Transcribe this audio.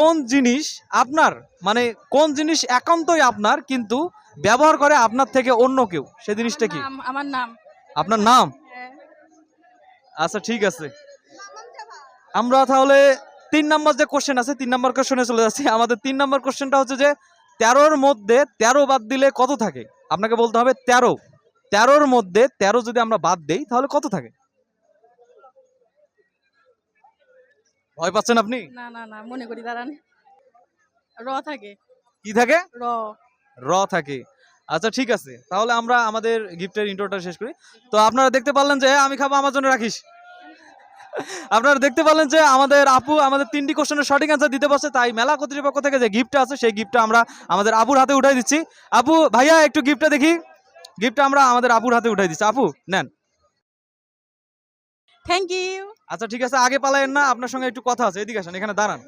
কোন জিনিস আপনার, মানে কোন জিনিস একান্তই আপনার কিন্তু ব্যবহার করে আপনার থেকে অন্য কেউ, সে জিনিসটা কি? আমার নাম। আপনার নাম? হ্যাঁ। আচ্ছা ঠিক আছে, আমরা তাহলে 3 নম্বর যে কোশ্চেন আছে 3 নম্বর কোশ্চেনে চলে যাচ্ছি। আমাদের 3 নম্বর কোশ্চেনটা হচ্ছে যে 13-র মধ্যে 13 বাদ দিলে কত থাকে? আপনাকে বলতে হবে 13। 13-র মধ্যে 13 যদি আমরা বাদ দেই তাহলে কত থাকে? ভয় পাচ্ছেন আপনি? না না না, মনে করি দাঁড়ান। র থাকে। কি থাকে? র। র থাকে। আচ্ছা ঠিক আছে, তাহলে আমরা আমাদের গিফটের ইন্ট্রোটা শেষ করি। তো আপনারা দেখতে পারলেন যে আমি খাবো আমার জন্য রাখিস। আপনারা দেখতে পারলেন যে আমাদের আপু আমাদের 3টি কোশ্চেনের সঠিক অ্যান্সার দিতে পারছে, তাই মেলা কর্তৃপক্ষ থেকে যে গিফটটা আছে সেই গিফটটা আমরা আমাদের আপুর হাতে উঠাই দিচ্ছি। আপু ভাইয়া একটু গিফটটা দেখি। গিফটটা আমরা আমাদের আপুর হাতে উঠাই দিচ্ছি, আপু নেন। Thank you. আচ্ছা ঠিক আছে, আগে পালায়েন না, আপনার সঙ্গে একটু কথা আছে, এদিকে আসেন, এখানে দাঁড়ান।